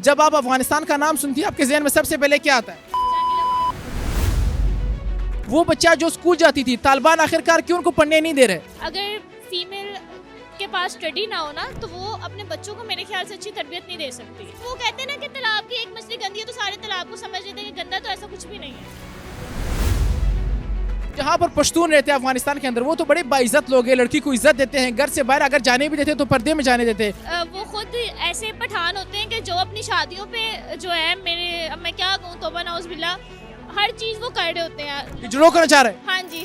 जब आप अफगानिस्तान का नाम सुनती है आपके जहन में सबसे पहले क्या आता है? वो बच्चा जो स्कूल जाती थी, तालिबान आखिरकार क्यों उनको पढ़ने नहीं दे रहे? अगर फीमेल के पास स्टडी ना हो ना तो वो अपने बच्चों को मेरे ख्याल से अच्छी तरबियत नहीं दे सकती। वो कहते हैं ना कि तालाब की एक मछली गंदी है तो सारे तालाब को समझ लेते हैं कि गंदा, तो ऐसा कुछ भी नहीं है। जहाँ पर पश्तून रहते हैं अफगानिस्तान के अंदर, वो तो बड़े बाइज्जत लोग हैं, लड़की को इज्जत देते हैं, घर से बाहर अगर जाने भी देते तो पर्दे में जाने देते हैं। वो खुद ऐसे पठान होते हैं कि जो अपनी शादियों पे जो है मेरे, अब मैं क्या कहूँ, तौबा नाउज़ बिल्ला, हर चीज़ वो कर रहे होते हैं। जुड़ो करना चाह रहे हैं। हाँ जी।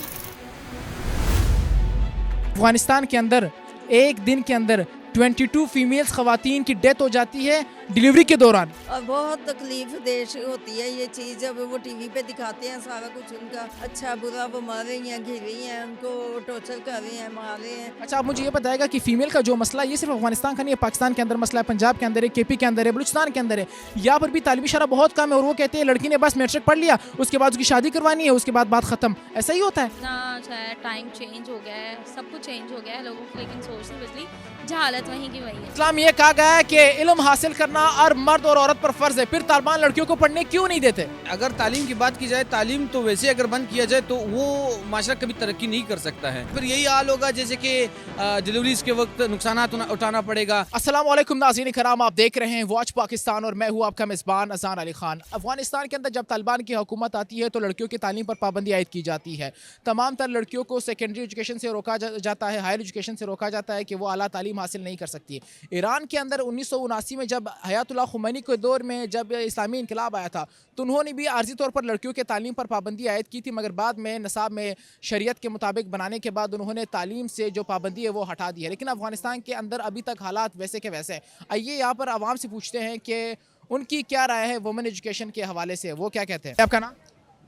अफगानिस्तान के अंदर एक दिन के अंदर 22 फीमेल्स खवातीन की डेथ हो जाती है डिलीवरी के दौरान। और बहुत तकलीफ देश होती है ये चीज़ जब वो टीवी पे दिखाते हैं सारा कुछ उनका अच्छा बुरा, वो मार रही हैं, घिर रही हैं, उनको टॉर्चर कर रहे हैं, मार रहे हैं। अच्छा, आप मुझे ये बताएगा कि फीमेल का जो मसला ये सिर्फ अफगानिस्तान का नहीं है, पाकिस्तान के अंदर मसला है, पंजाब के अंदर है, केपी के अंदर है, बलूचिस्तान के अंदर है, यहाँ पर भी तालिबी शरह बहुत कम है और वो कहते हैं लड़की ने बस मैट्रिक पढ़ लिया, उसके बाद उसकी शादी करवानी है, उसके बाद बात खत्म। ऐसा ही होता है ना शायद टाइम चेंज हो गया है, सब कुछ चेंज हो गया है लोगों को, लेकिन सोचनी बदली, जहालत वहीं की वही है। इस्लाम ये कहा गया है कि इल्म हासिल करना और मर्द और औरत पर फर्ज है, फिर तालिबान लड़कियों को पढ़ने क्यों नहीं देते? अगर तालीम की बात की जाए, तालीम तो वैसे अगर बंद किया जाए तो वो माशरा कभी तरक्की नहीं कर सकता है। फिर यही हाल होगा जैसे कि डिलीवरीज के वक्त नुकसान उठाना पड़ेगा। अस्सलाम वालेकुम नाज़रीन कराम, आप देख रहे हैं वॉच पाकिस्तान और मैं हूँ आपका मेज़बान अज़ान अली खान। अफगानिस्तान के अंदर जब तालिबान की हुकूमत आती है तो लड़कियों की तालीम पर पाबंदी आयद की जाती है। तमाम तर लड़कियों को सेकेंडरी एजुकेशन से रोका जाता है, हायर एजुकेशन से रोका जाता है कि वो आला तालीम हासिल नहीं कर सकती। ईरान के अंदर 1979 में जब हयातुल्लाह खुमैनी के दौर में जब इस्लामी इनकलाब आया था तो उन्होंने भी आर्जी तौर पर लड़कियों के तालीम पर पाबंदी आयद की थी, मगर बाद में नसाब में शरीयत के मुताबिक बनाने के बाद उन्होंने तालीम से जो पाबंदी है वो हटा दी है। लेकिन अफगानिस्तान के अंदर अभी तक हालात वैसे के वैसे हैं। आइए यहाँ पर आवाम से पूछते हैं कि उनकी क्या राय है वुमेन एजुकेशन के हवाले से, वो क्या कहते हैं। आपका नाम?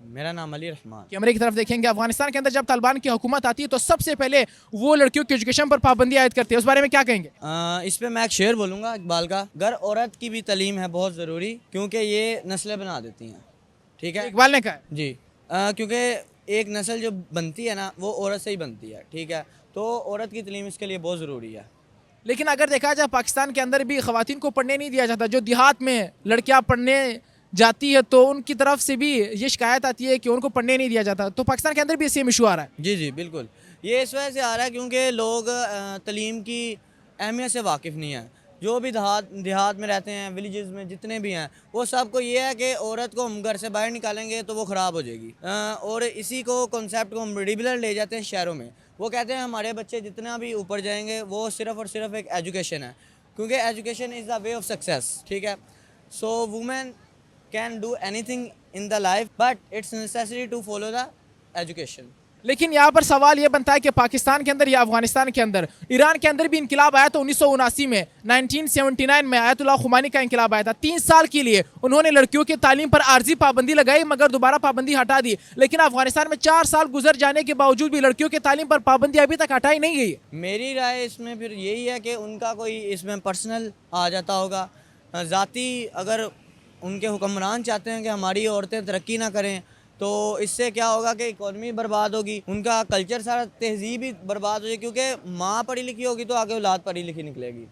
मेरा नाम अली रहमान। कैमरे की तरफ देखेंगे। अफगानिस्तान के अंदर जब तालिबान की हुकूमत आती है तो सबसे पहले वो लड़कियों की एजुकेशन पर पाबंदी आयद करते हैं, उस बारे में क्या कहेंगे? इस पे मैं एक शेर बोलूँगा इकबाल का, घर औरत की भी तालीम है बहुत ज़रूरी, क्योंकि ये नस्लें बना देती हैं। ठीक है, इकबाल ने कहा है। जी। क्योंकि एक नस्ल जो बनती है ना वो औरत से ही बनती है। ठीक है, तो औरत की तालीम इसके लिए बहुत ज़रूरी है। लेकिन अगर देखा जाए पाकिस्तान के अंदर भी खवातीन को पढ़ने नहीं दिया जाता, जो देहात में लड़कियां पढ़ने जाती है तो उनकी तरफ से भी ये शिकायत आती है कि उनको पढ़ने नहीं दिया जाता, तो पाकिस्तान के अंदर भी सेम इशू आ रहा है। जी जी बिल्कुल, ये इस वजह से आ रहा है क्योंकि लोग तालीम की अहमियत से वाकिफ़ नहीं है। जो भी देहात में रहते हैं, विलेजेस में जितने भी हैं, वो सबको ये है कि औरत को हम घर से बाहर निकालेंगे तो वो ख़राब हो जाएगी। और इसी को कॉन्सेप्ट को हम रेगुलर ले जाते हैं शहरों में। वो कहते हैं हमारे बच्चे जितना भी ऊपर जाएंगे वो सिर्फ़ और सिर्फ एक एजुकेशन है, क्योंकि education is the way of success. ठीक है, सो women can do anything in the life but it's necessary to follow the education। लेकिन यहाँ पर सवाल ये बनता है कि पाकिस्तान के अंदर या अफगानिस्तान के अंदर, ईरान के अंदर भी इनकलाब आया तो 1979 में, 1979 में आयतुल्लाह खुमैनी का इनकलाब आया था। 3 साल के लिए उन्होंने लड़कियों की तालीम पर आर्जी पाबंदी लगाई मगर दोबारा पाबंदी हटा दी। लेकिन अफगानिस्तान में 4 साल गुजर जाने के बावजूद भी लड़कियों की तालीम पर पाबंदी अभी तक हटाई नहीं गई। मेरी राय इसमें फिर यही है कि उनका कोई इसमें पर्सनल आ जाता होगा, ज़ाती अगर उनके हुक्मरान चाहते हैं कि हमारी औरतें तरक्की ना करें तो इससे क्या होगा कि इकॉनमी बर्बाद होगी, उनका कल्चर सारा तहजीब ही बर्बाद हो जाएगी, क्योंकि माँ पढ़ी लिखी होगी तो आगे औलाद पढ़ी लिखी निकलेगी।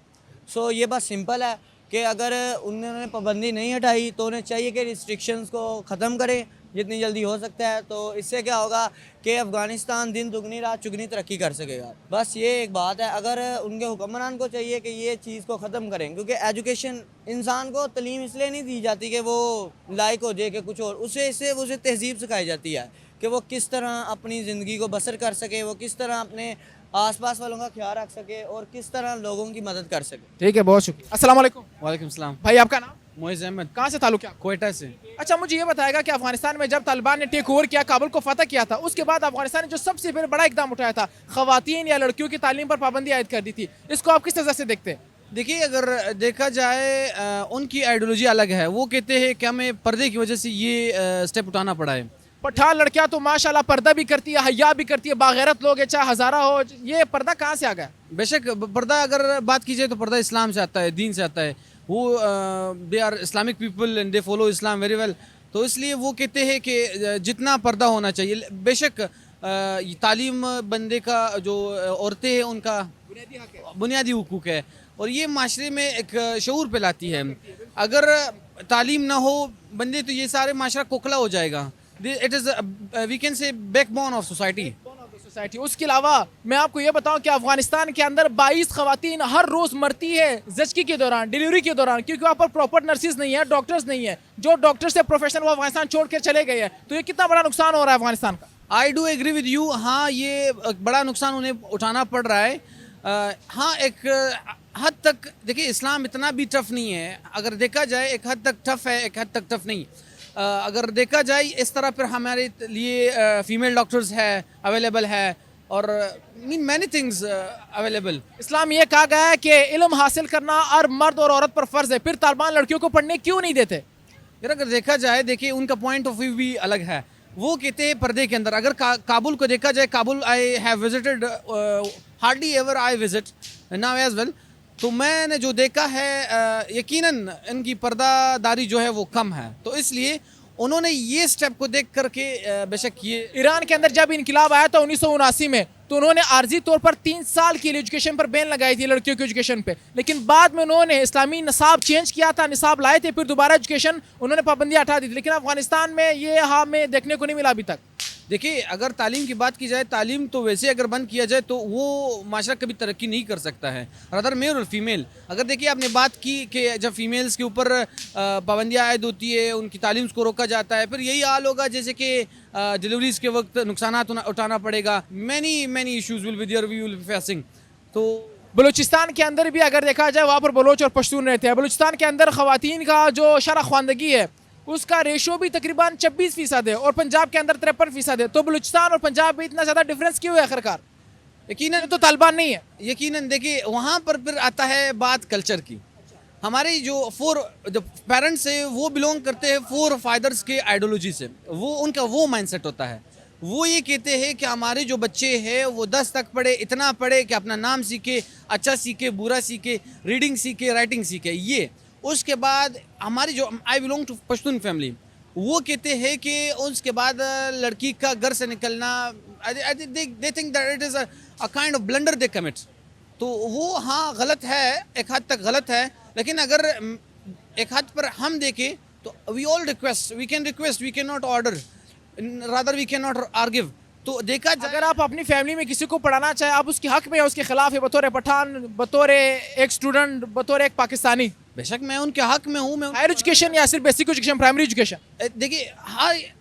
सो ये बात सिंपल है कि अगर उन्होंने पाबंदी नहीं हटाई तो उन्हें चाहिए कि रिस्ट्रिक्शंस को ख़त्म करें जितनी जल्दी हो सकता है। तो इससे क्या होगा कि अफ़गानिस्तान दिन दुगनी रात चुगनी तरक्की कर सकेगा। बस ये एक बात है, अगर उनके हुक्मरान को चाहिए कि ये चीज़ को ख़त्म करें, क्योंकि एजुकेशन इंसान को तालीम इसलिए नहीं दी जाती कि वो लायक हो जाए कि कुछ और, इससे उसे तहजीब सिखाई जाती है कि वो किस तरह अपनी ज़िंदगी को बसर कर सके, वो किस तरह अपने आसपास वालों का ख्याल रख सके और किस तरह लोगों की मदद कर सके। ठीक है, बहुत शुक्रिया। अस्सलाम वालेकुम। वालेकुम सलाम। भाई आपका नाम? मोइज़ अहमद। कहाँ से ताल्लुक है? कोयटा से। अच्छा, मुझे ये बताएगा कि अफगानिस्तान में जब तालिबान ने टेक ओवर किया, काबुल को फतह किया था, उसके बाद अफगानिस्तान ने जो सबसे पहले बड़ा इकदाम उठाया था, खवातीन या लड़कियों की तालीम पर पाबंदी आयद कर दी थी, इसको आप किस नज़र से देखते हैं? देखिए, अगर देखा जाए उनकी आइडियोलॉजी अलग है। वो कहते हैं कि हमें पर्दे की वजह से ये स्टेप उठाना पड़ा है। पठान लड़कियां तो माशाल्लाह पर्दा भी करती है, हया भी करती है, बागैरत लोग है, चाहे हज़ारा हो, ये पर्दा कहाँ से आ गया? बेशक पर्दा अगर बात की जाए तो पर्दा इस्लाम से आता है, दीन से आता है। वो they are Islamic people and they follow Islam very well, तो इसलिए वो कहते हैं कि जितना पर्दा होना चाहिए। बेशक तालीम बंदे का जो औरतें हैं उनका बुनियादी हुकूक है और ये माशरे में एक शऊर पे लाती है। अगर तालीम ना हो बंदे तो ये सारे माशरा कोकला हो जाएगा। It is we can say backbone of society. Society. उसके अलावा मैं आपको ये बताऊं कि अफगानिस्तान के अंदर 22 खवातीन हर रोज मरती है ज़चगी के दौरान, डिलीवरी के दौरान, क्योंकि वहाँ पर प्रॉपर नर्सिस नहीं है, डॉक्टर्स नहीं है। जो डॉक्टर्स है प्रोफेशनल वो अफगानिस्तान छोड़ कर चले गए हैं। तो ये कितना बड़ा नुकसान हो रहा है अफगानिस्तान का? I do agree with you. हाँ, ये बड़ा नुकसान उन्हें उठाना पड़ रहा है। हाँ, एक हद तक देखिए इस्लाम इतना भी टफ नहीं है। अगर देखा जाए एक हद तक टफ है, एक हद तक टफ नहीं। अगर देखा जाए इस तरह फिर हमारे लिए फीमेल डॉक्टर्स है अवेलेबल है और मैनी थिंग्स अवेलेबल। इस्लाम ये कहा गया है कि इल्म हासिल करना हर मर्द और औरत पर फर्ज है, फिर तालिबान लड़कियों को पढ़ने क्यों नहीं देते? यार अगर देखा जाए, देखिए उनका पॉइंट ऑफ व्यू भी अलग है। वो कहते हैं पर्दे के अंदर। अगर काबुल को देखा जाए, Kabul I have visited, hardly ever I visit now as well. तो मैंने जो देखा है यकीनन इनकी पर्दादारी जो है वो कम है। तो इसलिए उन्होंने ये स्टेप को देख करके बेशक ये ईरान के अंदर जब इनकलाब आया था 1979 में, तो उन्होंने आर्जी तौर पर 3 साल के लिए एजुकेशन पर बैन लगाई थी, लड़कियों की एजुकेशन पे। लेकिन बाद में उन्होंने इस्लामी निसाब चेंज किया था, निसाब लाए थे, फिर दोबारा एजुकेशन उन्होंने पाबंदियाँ हटा दी थी। लेकिन अफगानिस्तान में ये हमें देखने को नहीं मिला अभी तक। देखिए अगर तालीम की बात की जाए, तालीम तो वैसे अगर बंद किया जाए तो वो माशरा कभी तरक्की नहीं कर सकता है, अदर मेल और फीमेल। अगर देखिए आपने बात की कि जब फीमेल्स के ऊपर पाबंदियाँ आयद होती है, उनकी तालीम को रोका जाता है, फिर यही हाल होगा जैसे कि डिलीवरीज के वक्त नुकसान उठाना पड़ेगा। Many issues will be there, we will be facing. तो बलूचिस्तान के अंदर भी अगर देखा जाए, वहाँ पर बलोच और पश्तून रहते हैं। बलूचिस्तान के अंदर खवातीन का जो शरह ख्वानदगी है उसका रेशो भी तकरीबन 26% है और पंजाब के अंदर 53% है। तो बलूचिस्तान और पंजाब में इतना ज़्यादा डिफरेंस क्यों है आखिरकार? यकीनन तो तालिबान नहीं है। यकीनन देखिए वहाँ पर फिर आता है बात कल्चर की। हमारे जो पेरेंट्स है वो बिलोंग करते हैं 4 फादर्स के आइडियोलॉजी से। वो उनका वो माइंडसेट होता है। वो ये कहते हैं कि हमारे जो बच्चे हैं वो 10 तक पढ़े, इतना पढ़े कि अपना नाम सीखे, अच्छा सीखे, बुरा सीखे, रीडिंग सीखे, राइटिंग सीखे। ये उसके बाद हमारी जो I belong to Pashtun family, वो कहते हैं कि उसके बाद लड़की का घर से निकलना, they think that it is a kind of blunder they commit. तो वो हाँ गलत है, एक हद तक गलत है। लेकिन अगर एक हद पर हम देखें तो we all request, we can not order, rather we can not argue. तो देखा जाए अगर आप अपनी फैमिली में किसी को पढ़ाना चाहे, आप उसके हक में या उसके खिलाफ है? बतौर पठान, बतौर एक स्टूडेंट, बतौर एक पाकिस्तानी? बेशक मैं उनके हक में हूँ। मैं हायर एजुकेशन या सिर्फ बेसिक एजुकेशन, प्राइमरी एजुकेशन? देखिए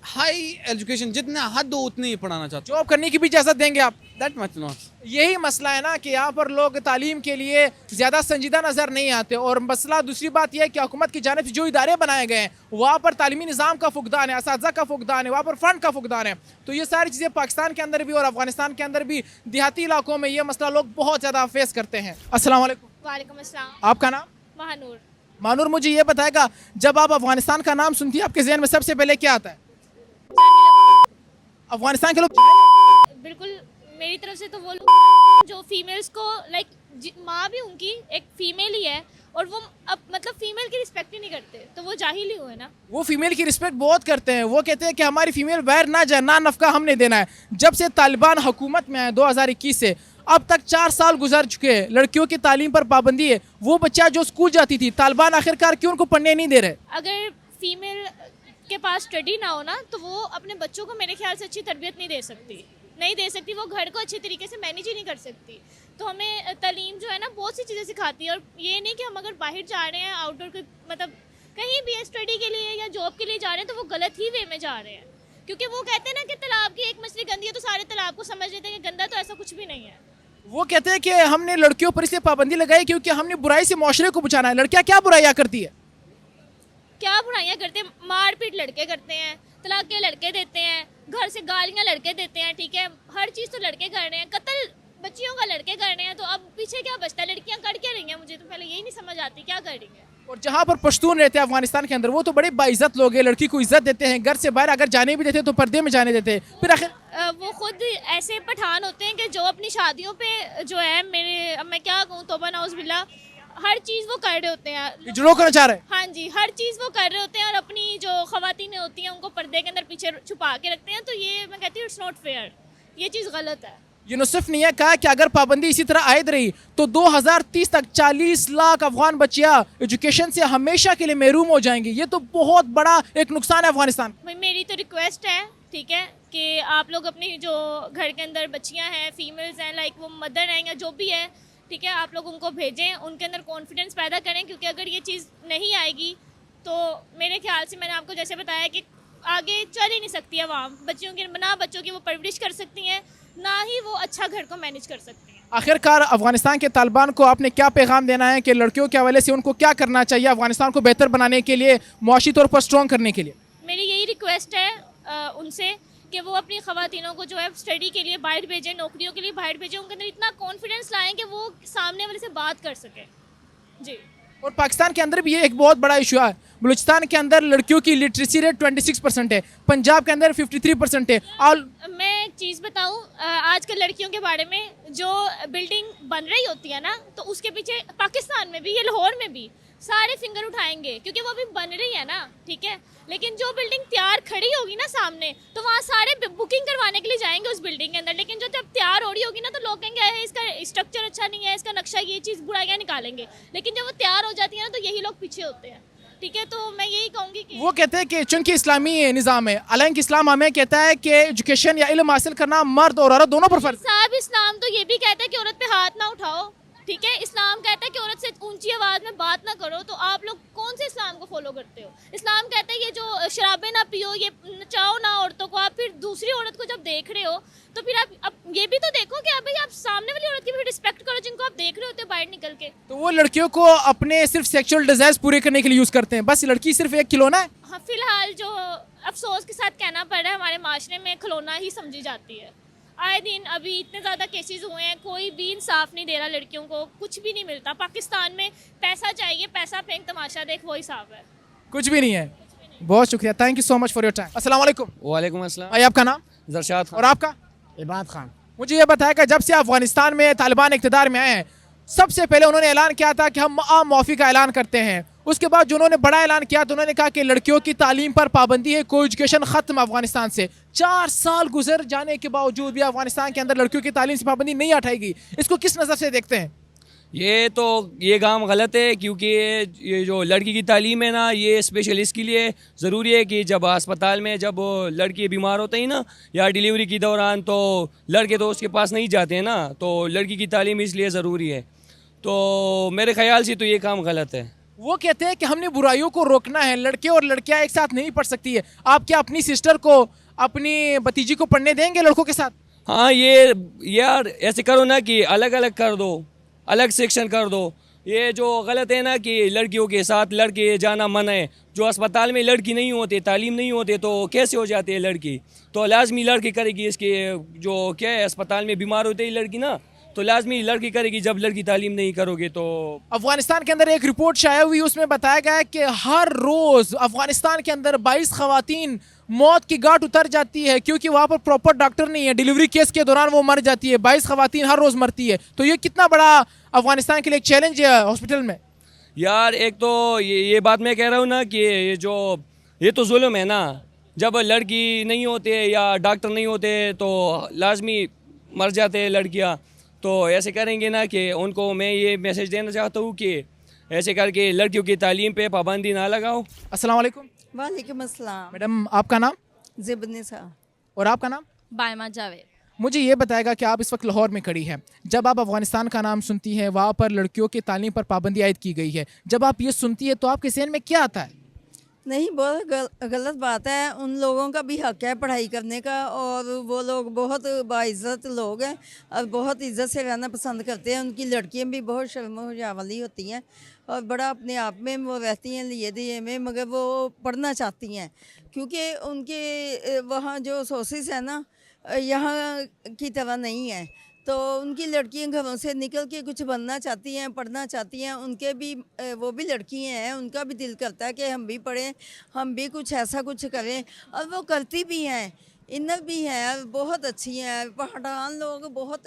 हाई एजुकेशन जितना हद हो उतनी ही पढ़ाना चाहते जॉब करने की भी इजाज़त देंगे आप? That much not. यही मसला है ना कि यहाँ पर लोग तालीम के लिए ज़्यादा संजीदा नज़र नहीं आते। और मसला दूसरी बात यह है कि हुकूमत की जानिब से जो इदारे बनाए गए हैं वहाँ पर तालीमी निज़ाम का फुकदान है, असातिज़ा का फुकदान है, वहाँ पर फ़ंड का फुकदान है। तो ये सारी चीज़ें पाकिस्तान के अंदर भी और अफगानिस्तान के अंदर भी देहाती इलाकों में ये मसला लोग बहुत ज़्यादा फेस करते हैं। अस्सलाम वालेकुम। वालेकुम अस्सलाम। आपका नाम? महानूर। मानूर, मुझे ये बताएगा, जब आप अफगानिस्तान का नाम सुनती है आपके जहन में सबसे पहले क्या आता है? अफगानिस्तान के लोग बिल्कुल मेरी तरफ से तो वो लोग जो फीमेल्स को लाइक माँ भी उनकी एक फीमेल ही है और वो अब मतलब फीमेल की रिस्पेक्ट ही नहीं करते, तो वो जाहिल ही हुए ना। वो फीमेल की रिस्पेक्ट बहुत करते हैं। वो कहते हैं कि हमारी फीमेल बाहर ना जाए, ना नफका हमने देना है। जब से तालिबान हुकूमत में आए 2021 से अब तक 4 साल गुजर चुके हैं, लड़कियों की तालीम पर पाबंदी है। वो बच्चा जो स्कूल जाती थी, तालिबान आखिरकार क्यों उनको पढ़ने नहीं दे रहे? अगर फीमेल के पास स्टडी ना हो ना तो वो अपने बच्चों को मेरे ख्याल से अच्छी तरबियत नहीं दे सकती, वो घर को अच्छे तरीके से मैनेज ही नहीं कर सकती। तो हमें तालीम जो है ना बहुत सी चीज़ें सिखाती है। और ये नहीं कि हम अगर बाहर जा रहे हैं आउटडोर के मतलब कहीं भी स्टडी के लिए या जॉब के लिए जा रहे हैं तो वो गलत ही वे में जा रहे हैं। क्योंकि वो कहते हैं ना कि तालाब की एक मछली गंदी है तो सारे तालाब को समझ लेते हैं कि गंदा, तो ऐसा कुछ भी नहीं है। वो कहते हैं कि हमने लड़कियों पर इसलिए पाबंदी लगाई क्योंकि हमने बुराई से माशरे को बचाना है। लड़कियां क्या बुराइयां करती है? क्या बुराइयां करते हैं? मारपीट लड़के करते हैं, तलाक़ें लड़के देते हैं, घर से गालियां लड़के देते हैं, ठीक है, हर चीज़ तो लड़के कर रहे हैं, कत्ल बच्चियों का लड़के कर रहे हैं। तो अब पीछे क्या बचता है? लड़कियां कर क्या रही हैं? मुझे तो पहले यही नहीं समझ आती क्या कर रही हैं। और जहाँ पर पश्तून रहते हैं अफगानिस्तान के अंदर, वो तो बड़े बाइज्जत लोग हैं, लड़की को इज्जत देते हैं, घर से बाहर अगर जाने भी देते हैं तो पर्दे में जाने देते हैं। फिर आखिर वो खुद ऐसे पठान होते हैं कि जो अपनी शादियों पे जो है मेरे, अब मैं क्या कहूँ, तौबा नाउज़ बिल्ला, हर चीज़ वो कर रहे होते हैं, जुड़ो करना चाह रहे हैं। हाँ जी, हर चीज़ वो कर रहे होते हैं और अपनी जो ख़वातीनें होती हैं उनको पर्दे के अंदर पीछे छुपा के रखते हैं। तो ये मैं कहती हूँ इट्स नॉट फेयर, ये चीज़ गलत है। यूनिसेफ ने यह कहा कि अगर पाबंदी इसी तरह आयद रही तो 2030 तक 40 लाख अफगान बच्चियां एजुकेशन से हमेशा के लिए महरूम हो जाएंगी। ये तो बहुत बड़ा एक नुकसान है अफगानिस्तान। भाई मेरी तो रिक्वेस्ट है, ठीक है, कि आप लोग अपनी जो घर के अंदर बच्चियां हैं, फीमेल्स हैं, लाइक वो मदर हैं या जो भी है, ठीक है, आप लोग उनको भेजें, उनके अंदर कॉन्फिडेंस पैदा करें, क्योंकि अगर ये चीज़ नहीं आएगी तो मेरे ख्याल से मैंने आपको जैसे बताया कि आगे चल ही नहीं सकती है आवाम, बच्चियों की ना बच्चों की वो परवरिश कर सकती हैं, ना ही वो अच्छा घर को मैनेज कर सकती हैं। आखिरकार अफगानिस्तान के तालिबान को आपने क्या पैगाम देना है कि लड़कियों के हवाले से उनको क्या करना चाहिए अफगानिस्तान को बेहतर बनाने के लिए, मुआशी तौर पर स्ट्रॉन्ग करने के लिए? मेरी यही रिक्वेस्ट है उनसे कि वो अपनी ख़वातीनों को जो है स्टडी के लिए बाहर भेजें, नौकरियों के लिए बाहर भेजें, उनके अंदर इतना कॉन्फिडेंस लाएं कि वो सामने वाले से बात कर सकें। जी। और पाकिस्तान के अंदर भी ये एक बहुत बड़ा इशू है। बलूचिस्तान के अंदर लड़कियों की लिटरेसी रेट 26% है, पंजाब के अंदर 53% है। और मैं एक चीज़ बताऊं, आजकल लड़कियों के बारे में, जो बिल्डिंग बन रही होती है ना, तो उसके पीछे पाकिस्तान में भी, ये लाहौर में भी सारे फिंगर उठाएंगे, क्योंकि वो अभी बन रही है ना, ठीक है, लेकिन जो बिल्डिंग तैयार खड़ी होगी ना सामने, तो वहाँ सारे बुकिंग करवाने के लिए जाएंगे उस बिल्डिंग के अंदर, लेकिन जो जब तैयार हो रही होगी ना, तो लोग कहेंगे "अरे, इसका स्ट्रक्चर अच्छा नहीं है, इसका नक्शा, ये चीज़ बुराइयाँ निकालेंगे", लेकिन जब वो तैयार हो जाती है ना, तो यही लोग पीछे होते हैं। ठीक है, तो मैं यही कहूँगी कि वो कहते हैं कि चूंकि इस्लामी निज़ाम है, हालांकि इस्लाम हमें कहता है कि एजुकेशन या इल्म हासिल करना मर्द और औरत दोनों पर फर्ज। साहब, इस्लाम तो ये भी कहता है कि औरत पे हाथ ना उठाओ, ठीक है, इस्लाम कहता है कि औरत से ऊंची आवाज़ में बात ना करो, तो आप लोग कौन से इस्लाम को फॉलो करते हो? इस्लाम कहता है ये जो शराबें ना पियो, ये नचाओ ना औरतों को, आप फिर दूसरी औरत को जब देख रहे हो तो फिर आप ये भी तो देखो कि भाई आप सामने वाली औरत की भी रिस्पेक्ट करो, जिनको आप देख रहे होते हो बाहर निकल के। तो वो लड़कियों को अपने सिर्फ सेक्सुअल डिजायर्स पूरे करने के लिए यूज़ करते हैं, बस लड़की सिर्फ एक खिलौना है। हाँ, फिलहाल जो अफसोस के साथ कहना पड़ रहा है, हमारे माशरे में खिलौना ही समझी जाती है। आए दिन अभी इतने ज़्यादा केसेस हुए हैं, कोई भी इंसाफ नहीं दे रहा लड़कियों को, कुछ भी नहीं मिलता। पाकिस्तान में पैसा चाहिए, पैसा फेंक तमाशा देख, वही साफ है, कुछ भी नहीं है। बहुत शुक्रिया, thank you so much for your time. अस्सलाम वालेकुम। वालेकुम अस्सलाम। भाई आपका नाम? जरशाद खान। और आपका? इबाद खान। मुझे ये बताया कि जब से अफगानिस्तान में तालिबान इक़्तिदार में आए हैं, सबसे पहले उन्होंने ऐलान किया था कि हम आम मौफ़ी का ऐलान करते हैं। उसके बाद जो उन्होंने बड़ा ऐलान किया तो उन्होंने कहा कि लड़कियों की तालीम पर पाबंदी है, को एजुकेशन ख़त्म अफगानिस्तान से। 4 साल गुजर जाने के बावजूद भी अफगानिस्तान के अंदर लड़कियों की तालीम से पाबंदी नहीं हटाएगी। इसको किस नज़र से देखते हैं? ये काम गलत है, क्योंकि ये जो लड़की की तालीम है ना, ये स्पेशल इसके लिए ज़रूरी है कि जब अस्पताल में जब लड़की बीमार होते हैं ना, या डिलीवरी के दौरान, तो लड़के तो उसके पास नहीं जाते हैं ना, तो लड़की की तालीम इसलिए ज़रूरी है। तो मेरे ख्याल से तो ये काम गलत है। वो कहते हैं कि हमने बुराइयों को रोकना है, लड़के और लड़कियां एक साथ नहीं पढ़ सकती है। आप क्या अपनी सिस्टर को, अपनी भतीजी को पढ़ने देंगे लड़कों के साथ? हाँ, ये यार ऐसे करो ना कि अलग अलग कर दो, अलग सेक्शन कर दो। ये जो गलत है ना कि लड़कियों के साथ लड़के जाना मना है। जो अस्पताल में लड़की नहीं होते, तालीम नहीं होते, तो कैसे हो जाती है लड़की? तो लाजमी लड़की करेगी। इसके जो क्या है, अस्पताल में बीमार होते ही लड़की ना, तो लाजमी लड़की करेगी। जब लड़की तालीम नहीं करोगे तो अफगानिस्तान के अंदर एक रिपोर्ट शाया हुई, उसमें बताया गया है कि हर रोज़ अफगानिस्तान के अंदर 22 खवातीन मौत की घाट उतर जाती है, क्योंकि वहाँ पर प्रॉपर डॉक्टर नहीं है। डिलीवरी केस के दौरान वो मर जाती है। 22 खवातीन हर रोज़ मरती है। तो ये कितना बड़ा अफगानिस्तान के लिए एक चैलेंज है हॉस्पिटल में। यार, एक तो ये बात मैं कह रहा हूँ ना कि ये तो जुल्म है ना। जब लड़की नहीं होते या डॉक्टर नहीं होते तो लाजमी मर जाते हैं लड़कियाँ। तो ऐसे करेंगे ना कि उनको मैं ये मैसेज देना चाहता हूँ कि ऐसे करके लड़कियों की तालीम पे पाबंदी ना लगाओ। अस्सलाम वालेकुम। वालेकुम अस्सलाम। मैडम, आपका नाम? ज़िबनिसा। और आपका नाम? बायमा जावेद। मुझे ये बताएगा कि आप इस वक्त लाहौर में खड़ी हैं। जब आप अफगानिस्तान का नाम सुनती हैं, वहाँ पर लड़कियों की तालीम पर पाबंदी आयद की गई है, जब आप ये सुनती है तो आपके ज़हन में क्या आता है? नहीं, बहुत गलत बात है। उन लोगों का भी हक है पढ़ाई करने का, और वो लोग बहुत बाइज़्ज़त लोग हैं और बहुत इज़्ज़त से रहना पसंद करते हैं। उनकी लड़कियां भी बहुत शर्म वाली होती हैं और बड़ा अपने आप में वो रहती हैं लिए दिए में, मगर वो पढ़ना चाहती हैं क्योंकि उनके वहाँ जो सोर्सेस है ना, यहाँ की तरह नहीं है। तो उनकी लड़कियां घरों से निकल के कुछ बनना चाहती हैं, पढ़ना चाहती हैं। उनके भी वो भी लड़कियां हैं, उनका भी दिल करता है कि हम भी पढ़ें, हम भी कुछ ऐसा कुछ करें, और वो करती भी हैं। इनर भी हैं, बहुत अच्छी हैं। पठान लोग बहुत,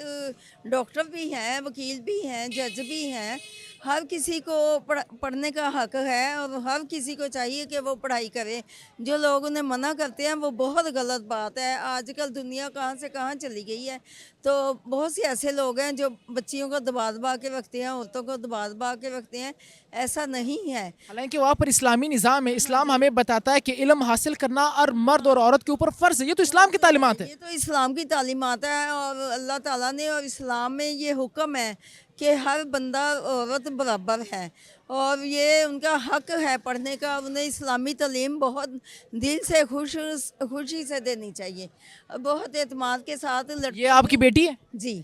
डॉक्टर भी हैं, वकील भी हैं, जज भी हैं, हर किसी को पढ़ने का हक है और हर किसी को चाहिए कि वो पढ़ाई करे। जो लोग उन्हें मना करते हैं वो बहुत गलत बात है। आजकल दुनिया कहाँ से कहाँ चली गई है, तो बहुत से ऐसे लोग हैं जो बच्चियों को दबा दबा के रखते हैं, औरतों को दबा दबा के रखते हैं। ऐसा नहीं है। हालांकि वहाँ पर इस्लामी निज़ाम है, इस्लाम हमें बताता है कि इल्म हासिल करना और मर्द और औरत के ऊपर फ़र्ज है। ये तो इस्लाम की तालीमात है। ये तो इस्लाम की तालीमात है और अल्लाह ताला ने और इस्लाम में ये हुक्म है कि हर बंदा औरत बराबर है और ये उनका हक है पढ़ने का। उन्हें इस्लामी तालीम बहुत दिल से खुशी से देनी चाहिए, बहुत एतमाद के साथ ये आपकी बेटी है, जी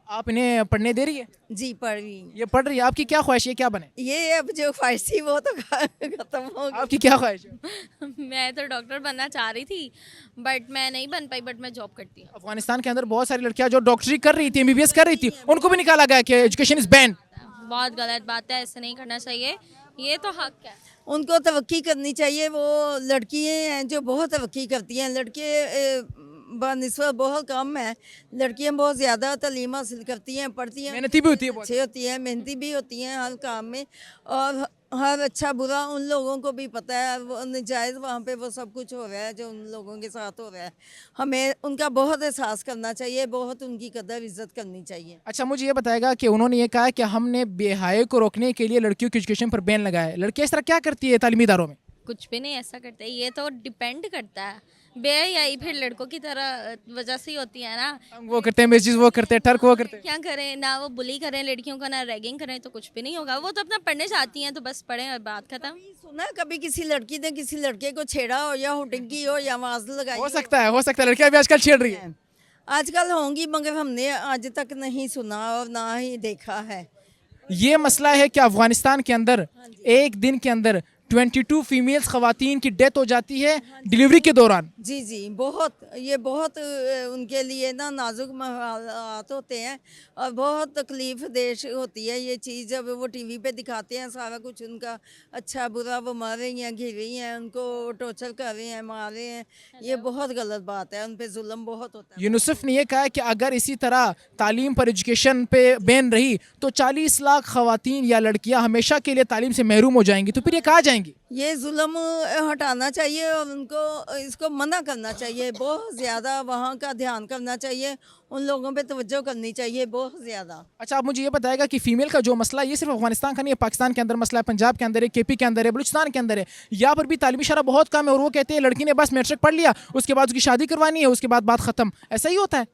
आप इन्हें पढ़ने दे रही है? जी पढ़ रही हैं। ये पढ़ रही है। आपकी क्या ख्वाहिश है, क्या बने? ये अब जो ख्वाहिश थी वो तो खत्म हो गई। आपकी क्या ख्वाहिश है? मैं तो डॉक्टर बनना चाह रही थी बट मैं नहीं बन पाई, बट मैं जॉब करती हूँ। अफगानिस्तान के अंदर बहुत सारी लड़कियां जो डॉक्टरी कर रही थी, एमबीबीएस कर रही थी, उनको भी निकाला गया कि एजुकेशन इज बैन। बहुत गलत बात है, ऐसे नहीं करना चाहिए, ये तो हक है। उनको तरक्की करनी चाहिए। वो लड़कियाँ हैं जो बहुत तरक्की करती हैं, लड़के बनिस्बत बहुत कम है। लड़कियां बहुत ज़्यादा तालीम हासिल करती हैं, पढ़ती हैं, मेहनती भी होती है बहुत। अच्छी होती हैं, मेहनती भी होती हैं हर काम में। और हर अच्छा बुरा उन लोगों को भी पता है। वो नजायज़ वहाँ पे वो सब कुछ हो रहा है जो उन लोगों के साथ हो रहा है। हमें उनका बहुत एहसास करना चाहिए, बहुत उनकी कदर इज्जत करनी चाहिए। अच्छा, मुझे ये बताएगा कि उन्होंने ये कहा कि हमने बेहयाई को रोकने के लिए लड़कियों की एजुकेशन पर बैन लगाया है। लड़कियां इस तरह क्या करती है तालीमी इदारों में? कुछ भी नहीं ऐसा करते, ये तो डिपेंड करता है। बेहयाई फिर लड़कों की तरह वजह से ही होती है ना। वो करते हैं मिसयूज, वो करते हैं ठर्क, वो करते हैं। क्या करें ना, वो बुली करें लड़कियों का, ना रैगिंग करें, तो कुछ भी नहीं होगा। वो तो अपना पढ़ने चाहती हैं तो बस पढ़ें और बात खत्म। सुना कभी किसी लड़की ने किसी लड़के को छेड़ा हो या हुटिंग की हो या आवाज़ लगाई हो सकता है लड़कियां भी आजकल छेड़ रही है। आजकल होंगी मगर हमने आज तक नहीं सुना और ना ही देखा है। ये मसला है कि अफगानिस्तान के अंदर एक दिन के अंदर 22 फीमेल्स खवातीन की डेथ हो जाती है डिलीवरी के दौरान। जी जी, ये बहुत उनके लिए ना नाजुक हालात होते हैं और बहुत तकलीफ देश होती है ये चीज़। जब वो टीवी पे दिखाते हैं सारा कुछ उनका अच्छा बुरा, वो मार रही हैं, घिर रही हैं, उनको टॉर्चर कर रहे हैं, मार रहे हैं, ये बहुत गलत बात है। उन पे जुल्म बहुत होता है। यूनिसेफ ने यह कहा है कि अगर इसी तरह तालीम पर एजुकेशन पे बैन रही तो 40 लाख खवातीन या लड़कियां हमेशा के लिए तालीम से महरूम हो जाएंगी। तो फिर ये कहाँ जाएंगी? ये जुल्म हटाना चाहिए और उनको इसको मना करना चाहिए। बहुत ज़्यादा वहाँ का ध्यान करना चाहिए, उन लोगों पे तवज्जो करनी चाहिए बहुत ज़्यादा। अच्छा, आप मुझे ये बताएगा कि फीमेल का जो मसला है ये सिर्फ अफगानिस्तान का नहीं है, पाकिस्तान के अंदर मसला है, पंजाब के अंदर है, केपी के अंदर है, बलूचिस्तान के अंदर है। यहाँ पर भी तालीमी शरह बहुत कम है और वो कहते हैं लड़की ने बस मैट्रिक पढ़ लिया, उसके बाद उसकी शादी करवानी है, उसके बाद बात ख़त्म। ऐसा ही होता है?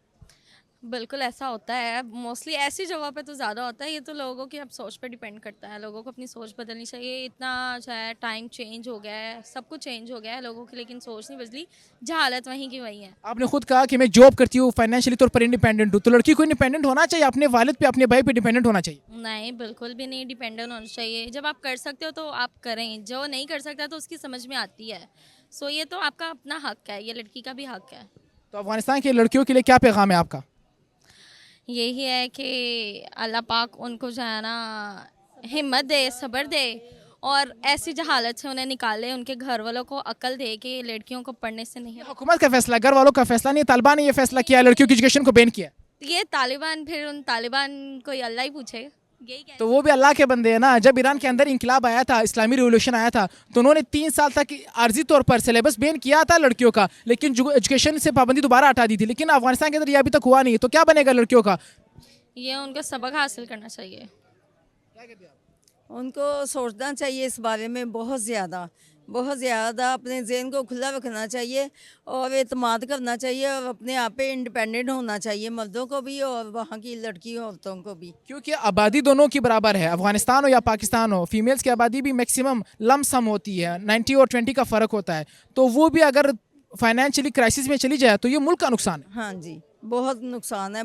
बिल्कुल ऐसा होता है। मोस्टली ऐसी जगह पे तो ज़्यादा होता है। ये तो लोगों की अब सोच पे डिपेंड करता है। लोगों को अपनी सोच बदलनी चाहिए। इतना जो है टाइम चेंज हो गया है, सब कुछ चेंज हो गया है लोगों की, लेकिन सोच नहीं बदली। जहालत वहीं की वहीं है। आपने खुद कहा कि मैं जॉब करती हूँ, फाइनेंशियली तौर पर इंडिपेंडेंट हूँ, तो लड़की को इंडिपेंडेंट होना चाहिए, अपने वालिद पे, अपने भाई पे डिपेंडेंट होना चाहिए? नहीं, बिल्कुल भी नहीं डिपेंडेंट होना चाहिए। जब आप कर सकते हो तो आप करें, जो नहीं कर सकता तो उसकी समझ में आती है। सो ये तो आपका अपना हक है, ये लड़की का भी हक है। तो अफगानिस्तान की लड़कियों के लिए क्या पैगाम है आपका? यही है कि अल्लाह पाक उनको जो है ना हिम्मत दे, सब्र दे और ऐसी जहालत से उन्हें निकाले। उनके घर वालों को अकल दे कि लड़कियों को पढ़ने से नहीं। हुकूमत का फैसला, घर वालों का फैसला नहीं, तालिबान ने ये फैसला किया, लड़कियों की एजुकेशन को बैन किया। ये तालिबान, फिर उन तालिबान को अल्लाह ही पूछे। यही तो वो भी अल्लाह के बंदे हैं ना। जब ईरान के अंदर इंकलाब आया था, इस्लामी रिवोल्यूशन आया था, तो उन्होंने 3 साल तक आर्जी तौर पर सिलेबस बैन किया था लड़कियों का, लेकिन एजुकेशन से पाबंदी दोबारा हटा दी थी। लेकिन अफगानिस्तान के अंदर ये अभी तक हुआ नहीं, तो क्या बनेगा लड़कियों का? ये उनको सबक हासिल करना चाहिए। उनको सोचना चाहिए इस बारे में बहुत ज़्यादा अपने ज़हन को खुला रखना चाहिए और एतमाद करना चाहिए और अपने आप पे इंडिपेंडेंट होना चाहिए, मर्दों को भी और वहाँ की लड़की औरतों को भी। क्योंकि आबादी दोनों की बराबर है, अफगानिस्तान हो या पाकिस्तान हो, फीमेल्स की आबादी भी मैक्सिमम लमसम होती है, 90 और 20 का फ़र्क होता है। तो वो भी अगर फाइनेंशियली क्राइसिस में चली जाए तो ये मुल्क का नुकसान है। हाँ जी, बहुत नुकसान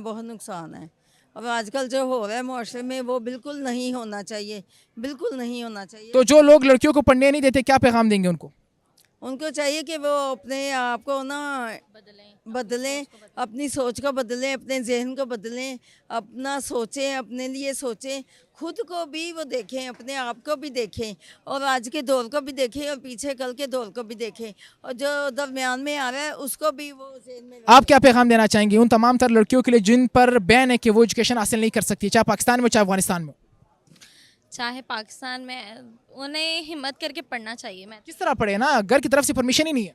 है। और आजकल जो हो रहा है मुआशरे में वो बिल्कुल नहीं होना चाहिए। तो जो लोग लड़कियों को पढ़ने नहीं देते, क्या पैगाम देंगे उनको? उनको चाहिए कि वो अपने आप को ना बदलें, अपनी सोच को बदलें, अपने जहन को बदलें, अपना सोचें, अपने लिए सोचें, खुद को भी वो देखें, अपने आप को भी देखें और आज के दौर को भी देखें और पीछे कल के दौर को भी देखें और जो दरमियान में आ रहा है उसको भी वो जहन में। आप क्या पैगाम देना चाहेंगे उन तमाम तर लड़कियों के लिए जिन पर बैन है कि वो एजुकेशन हासिल नहीं कर सकती, चाहे पाकिस्तान में चाहे अफगानिस्तान में? चाहे पाकिस्तान में, उन्हें हिम्मत करके पढ़ना चाहिए। मैं किस तरह पढ़े ना, घर की तरफ से परमिशन ही नहीं है,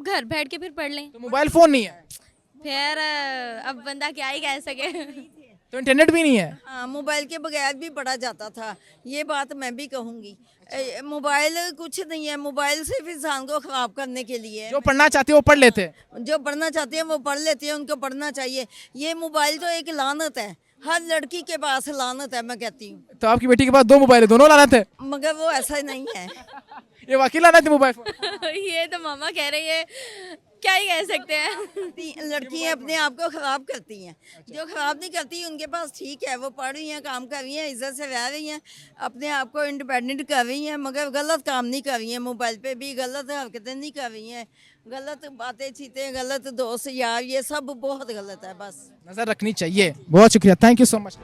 घर बैठ के फिर पढ़ लें। तो मोबाइल फ़ोन नहीं है, फिर अब बंदा क्या ही कह सके। तो इंटरनेट भी नहीं है। हाँ, मोबाइल के बगैर भी पढ़ा जाता था, ये बात मैं भी कहूँगी। मोबाइल कुछ नहीं है, मोबाइल सिर्फ इंसान को ख़राब करने के लिए है। जो पढ़ना चाहते हैं वो पढ़ लेते हैं। जो पढ़ना चाहते हैं वो पढ़ लेते हैं, उनको पढ़ना चाहिए। ये मोबाइल तो एक लानत है, हर लड़की के पास लानत है, मैं कहती हूँ। तो आपकी बेटी के पास 2 मोबाइल है, दोनों लानत है। मगर वो ऐसा नहीं है। ये वाकई लानत है मोबाइल फ़ोन। ये तो मामा कह रही है, क्या ही कह सकते हैं। लड़कियां अपने आप को खराब करती हैं, जो खराब नहीं करती उनके पास ठीक है, वो पढ़ रही हैं, काम कर रही हैं, इज्जत से रह रही हैं, अपने आप को इंडिपेंडेंट कर रही हैं, मगर गलत काम नहीं कर रही हैं। मोबाइल पे भी गलत हरकतें नहीं कर रही हैं, गलत बातें चीतें, गलत दोस्त यार, ये सब बहुत गलत है। बस नज़र रखनी चाहिए। बहुत शुक्रिया, थैंक यू सो मच।